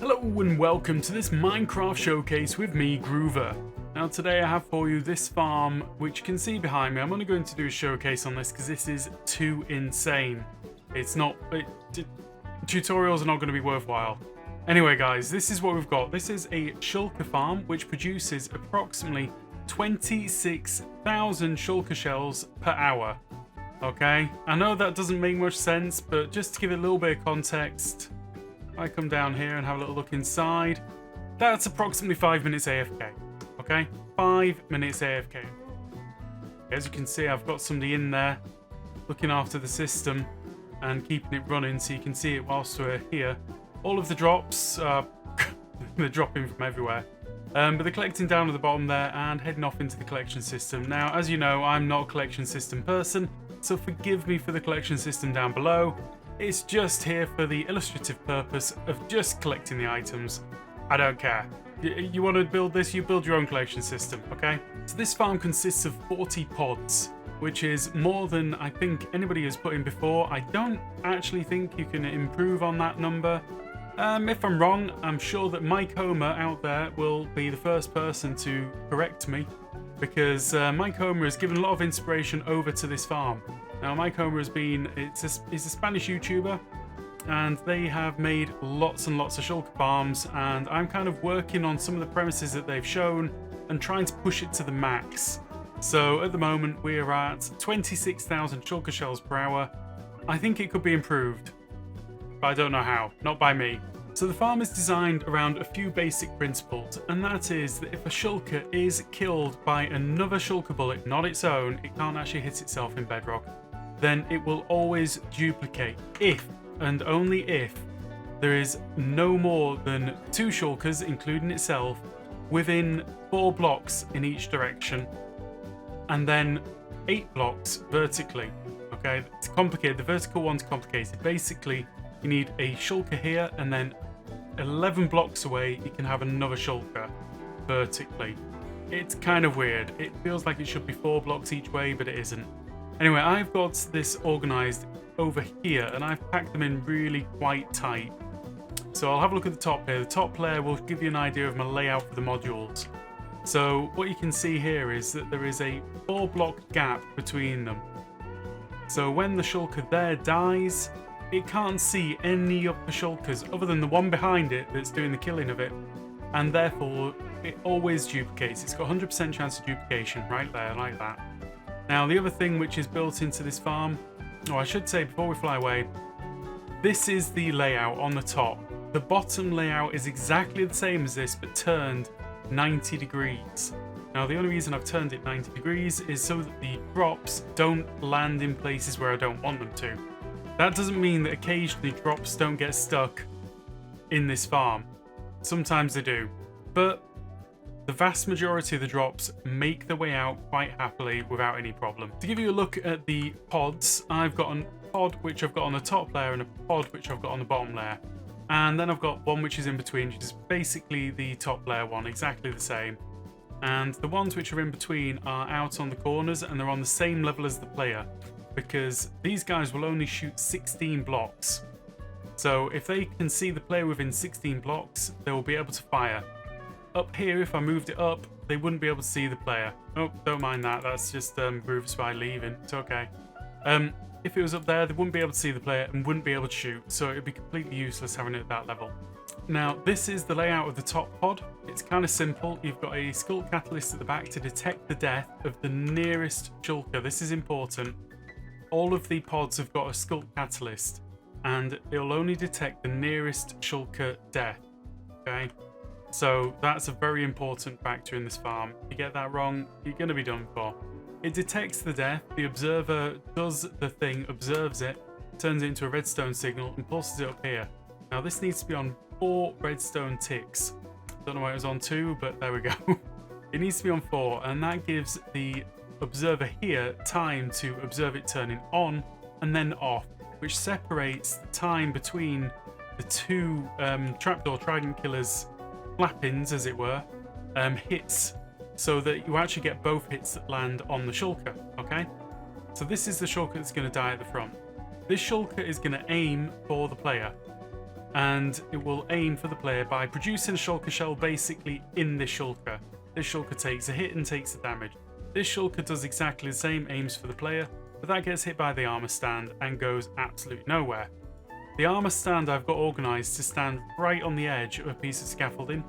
Hello and welcome to this Minecraft showcase with me, Groover. Now today I have for you this farm, which you can see behind me. I'm only going to do a showcase on this because this is too insane. Tutorials are not going to be worthwhile. Anyway guys, this is what we've got. This is a shulker farm which produces approximately 26,000 shulker shells per hour. Okay, I know that doesn't make much sense, but just to give it a little bit of context, I come down here and have a little look inside. That's approximately 5 minutes AFK. Okay, 5 minutes AFK. As you can see, I've got somebody in there looking after the system and keeping it running so you can see it whilst we're here. All of the drops, they're dropping from everywhere. But they're collecting down at the bottom there and heading off into the collection system. Now, as you know, I'm not a collection system person, so forgive me for the collection system down below. It's just here for the illustrative purpose of just collecting the items. I don't care. You want to build this, you build your own collection system, okay? So this farm consists of 40 pods, which is more than I think anybody has put in before. I don't actually think you can improve on that number. If I'm wrong, I'm sure that Mike Homer out there will be the first person to correct me, because Mike Homer has given a lot of inspiration over to this farm. Now, Mike Homer he's a Spanish YouTuber, and they have made lots and lots of shulker farms, and I'm kind of working on some of the premises that they've shown and trying to push it to the max. So at the moment, we're at 26,000 shulker shells per hour. I think it could be improved, but I don't know how, not by me. So the farm is designed around a few basic principles, and that is that if a shulker is killed by another shulker bullet, not its own, it can't actually hit itself in Bedrock, then it will always duplicate if and only if there is no more than 2 shulkers, including itself, within 4 blocks in each direction, and then 8 blocks vertically. Okay, it's complicated. The vertical one's complicated. Basically, you need a shulker here, and then 11 blocks away, you can have another shulker vertically. It's kind of weird. It feels like it should be 4 blocks each way, but it isn't. Anyway, I've got this organized over here, and I've packed them in really quite tight. So I'll have a look at the top here. The top layer will give you an idea of my layout for the modules. So what you can see here is that there is a 4-block gap between them. So when the shulker there dies, it can't see any of the shulkers other than the one behind it that's doing the killing of it, and therefore it always duplicates. It's got 100% chance of duplication right there, like that. Now, the other thing which is built into this farm, or I should say before we fly away, this is the layout on the top. The bottom layout is exactly the same as this, but turned 90 degrees. Now, the only reason I've turned it 90 degrees is so that the drops don't land in places where I don't want them to. That doesn't mean that occasionally drops don't get stuck in this farm. Sometimes they do, but the vast majority of the drops make their way out quite happily without any problem. To give you a look at the pods, I've got a pod which I've got on the top layer and a pod which I've got on the bottom layer. And then I've got one which is in between, which is basically the top layer one, exactly the same. And the ones which are in between are out on the corners, and they're on the same level as the player, because these guys will only shoot 16 blocks. So if they can see the player within 16 blocks, they will be able to fire. Up here, if I moved it up, they wouldn't be able to see the player. Oh, don't mind that. That's just Groover Spy leaving. It's okay. If it was up there, they wouldn't be able to see the player and wouldn't be able to shoot. So it would be completely useless having it at that level. Now, this is the layout of the top pod. It's kind of simple. You've got a skull catalyst at the back to detect the death of the nearest shulker. This is important. All of the pods have got a skull catalyst, and it'll only detect the nearest shulker death. Okay? So that's a very important factor in this farm. If you get that wrong, you're going to be done for. It detects the death, the observer does the thing, observes it, turns it into a redstone signal and pulses it up here. Now this needs to be on 4 redstone ticks. Don't know why it was on 2, but there we go. It needs to be on 4, and that gives the observer here time to observe it turning on and then off, which separates the time between the 2 trapdoor trident killers flappings, as it were, hits, so that you actually get both hits that land on the shulker. Okay, so this is the shulker that's going to die at the front. This shulker is going to aim for the player, and it will aim for the player by producing a shulker shell basically in this shulker. This shulker takes a hit and takes the damage. This shulker does exactly the same, aims for the player, but that gets hit by the armor stand and goes absolutely nowhere. The armor stand I've got organised to stand right on the edge of a piece of scaffolding,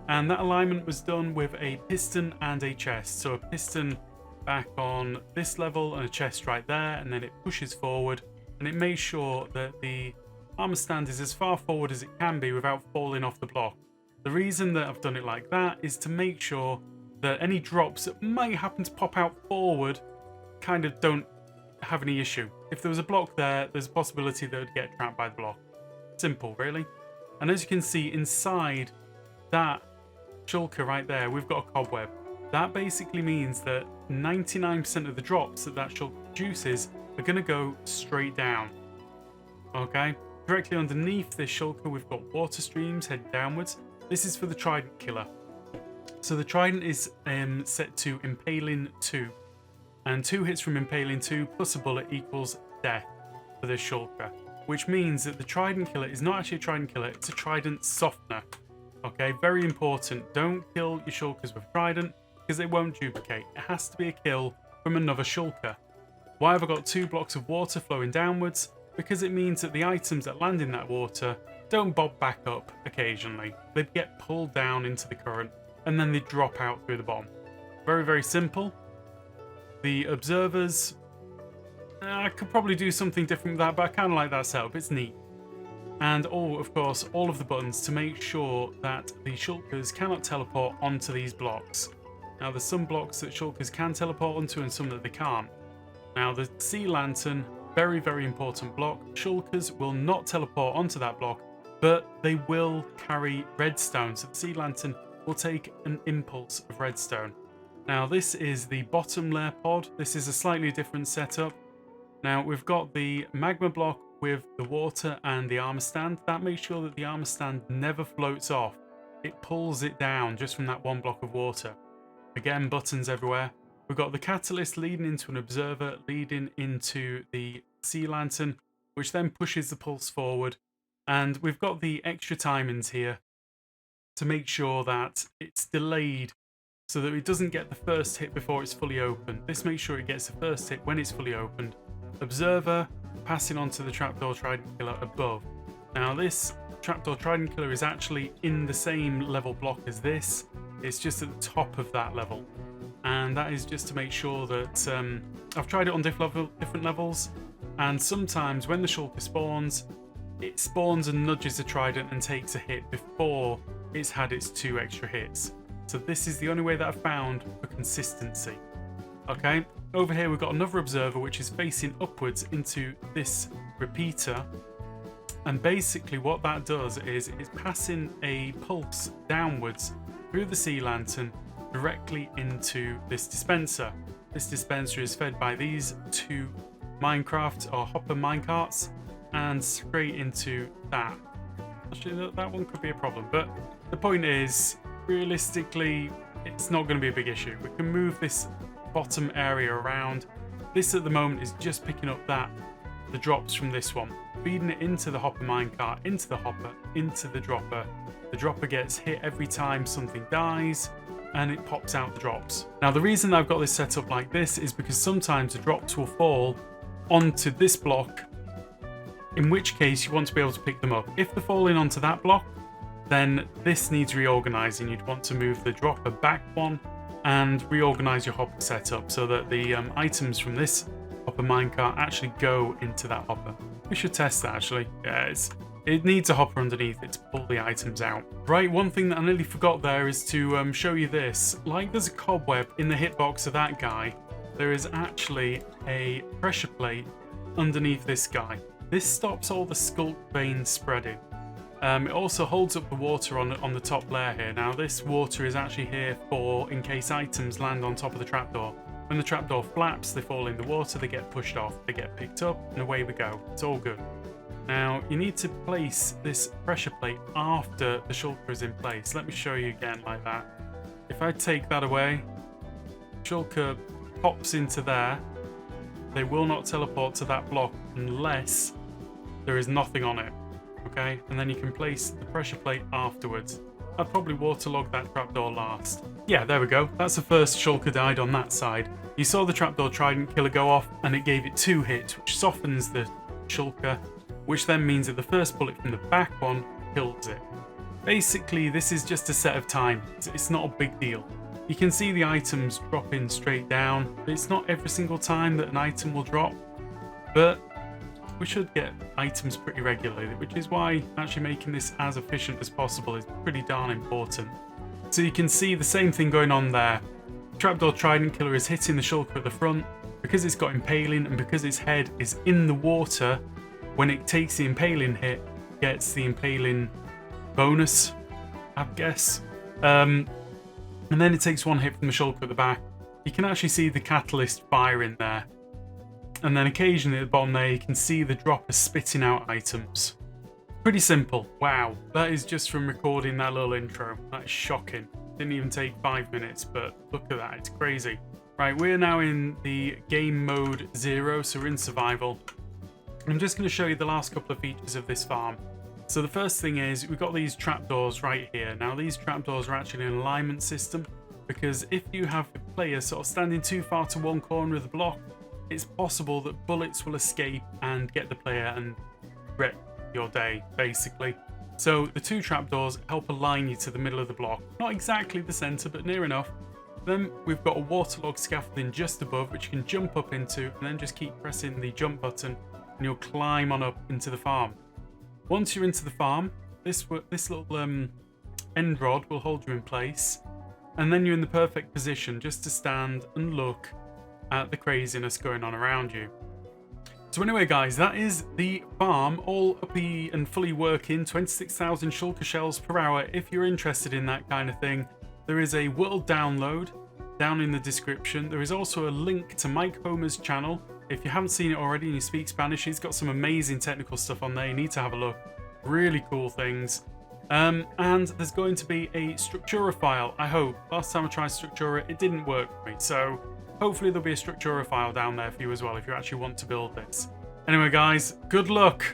and that alignment was done with a piston and a chest. So a piston back on this level and a chest right there, and then it pushes forward, and it makes sure that the armor stand is as far forward as it can be without falling off the block. The reason that I've done it like that is to make sure that any drops that might happen to pop out forward kind of don't have any issue. If there was a block there, there's a possibility that it would get trapped by the block. Simple, really. And as you can see inside that shulker right there, we've got a cobweb. That basically means that 99% of the drops that shulker produces are going to go straight down. Okay? Directly underneath this shulker, we've got water streams heading downwards. This is for the trident killer. So the trident is set to impaling 2. And 2 hits from impaling 2 plus a bullet equals death for this shulker. Which means that the trident killer is not actually a trident killer, it's a trident softener. Okay, very important. Don't kill your shulkers with trident because they won't duplicate. It has to be a kill from another shulker. Why have I got 2 blocks of water flowing downwards? Because it means that the items that land in that water don't bob back up occasionally. They get pulled down into the current and then they drop out through the bottom. Very, very simple. The observers, I could probably do something different with that, but I kind of like that setup. It's neat. And of course, all of the buttons to make sure that the shulkers cannot teleport onto these blocks. Now, there's some blocks that shulkers can teleport onto and some that they can't. Now, the sea lantern, very, very important block. Shulkers will not teleport onto that block, but they will carry redstone. So the sea lantern will take an impulse of redstone. Now, this is the bottom layer pod. This is a slightly different setup. Now, we've got the magma block with the water and the armor stand. That makes sure that the armor stand never floats off. It pulls it down just from that one block of water. Again, buttons everywhere. We've got the catalyst leading into an observer, leading into the sea lantern, which then pushes the pulse forward. And we've got the extra timings here to make sure that it's delayed so that it doesn't get the first hit before it's fully opened. This makes sure it gets the first hit when it's fully opened. Observer passing on to the trapdoor trident killer above. Now, this trapdoor trident killer is actually in the same level block as this. It's just at the top of that level. And that is just to make sure that I've tried it on different levels. And sometimes when the shulker spawns, it spawns and nudges the trident and takes a hit before it's had its 2 extra hits. So this is the only way that I've found for consistency. Okay, over here we've got another observer which is facing upwards into this repeater. And basically what that does is it's passing a pulse downwards through the sea lantern directly into this dispenser. This dispenser is fed by these 2 Minecraft or hopper minecarts and straight into that. Actually, that one could be a problem, but the point is, realistically, it's not going to be a big issue. We can move this bottom area around. This at the moment is just picking up the drops from this one, feeding it into the hopper minecart, into the hopper, into the dropper. The dropper gets hit every time something dies, and it pops out the drops. Now, the reason I've got this set up like this is because sometimes the drops will fall onto this block, in which case you want to be able to pick them up. If they're falling onto that block, then this needs reorganizing. You'd want to move the dropper back one and reorganize your hopper setup so that the items from this hopper minecart actually go into that hopper. We should test that actually. Yeah, it needs a hopper underneath it to pull the items out. Right, one thing that I nearly forgot there is to show you this. Like there's a cobweb in the hitbox of that guy, there is actually a pressure plate underneath this guy. This stops all the sculk veins spreading. It also holds up the water on the top layer here. Now, this water is actually here for in case items land on top of the trapdoor. When the trapdoor flaps, they fall in the water, they get pushed off, they get picked up, and away we go. It's all good. Now, you need to place this pressure plate after the shulker is in place. Let me show you again like that. If I take that away, shulker pops into there. They will not teleport to that block unless there is nothing on it. okay? And then you can place the pressure plate afterwards. I'd probably waterlog that trapdoor last. Yeah, there we go. That's the first shulker died on that side. You saw the trapdoor trident killer go off, and it gave it 2 hits, which softens the shulker, which then means that the first bullet from the back one kills it. Basically, this is just a set of time. It's not a big deal. You can see the items dropping straight down. It's not every single time that an item will drop, but we should get items pretty regularly, which is why actually making this as efficient as possible is pretty darn important. So you can see the same thing going on there. Trapdoor Trident Killer is hitting the shulker at the front. Because it's got impaling and because its head is in the water, when it takes the impaling hit, it gets the impaling bonus, I guess. And then it takes 1 hit from the shulker at the back. You can actually see the catalyst firing there. And then occasionally at the bottom there, you can see the dropper spitting out items. Pretty simple. Wow, that is just from recording that little intro. That is shocking. Didn't even take 5 minutes, but look at that, it's crazy. Right, we're now in the game mode 0, so we're in survival. I'm just going to show you the last couple of features of this farm. So the first thing is we've got these trapdoors right here. Now these trapdoors are actually an alignment system, because if you have the player sort of standing too far to one corner of the block, it's possible that bullets will escape and get the player and wreck your day, basically. So the 2 trapdoors help align you to the middle of the block. Not exactly the center, but near enough. Then we've got a waterlog scaffolding just above, which you can jump up into, and then just keep pressing the jump button, and you'll climb on up into the farm. Once you're into the farm, this little end rod will hold you in place, and then you're in the perfect position just to stand and look at the craziness going on around you. So anyway guys, that is the farm all uppy and fully working, 26,000 shulker shells per hour. If you're interested in that kind of thing, there is a world download down in the description. There is also a link to Mike Homer's channel. If you haven't seen it already and you speak Spanish, he's got some amazing technical stuff on there. You need to have a look. Really cool things. And there's going to be a Structura file, I hope. Last time I tried Structura, it didn't work for me. So hopefully there'll be a Structura file down there for you as well if you actually want to build this. Anyway guys, good luck.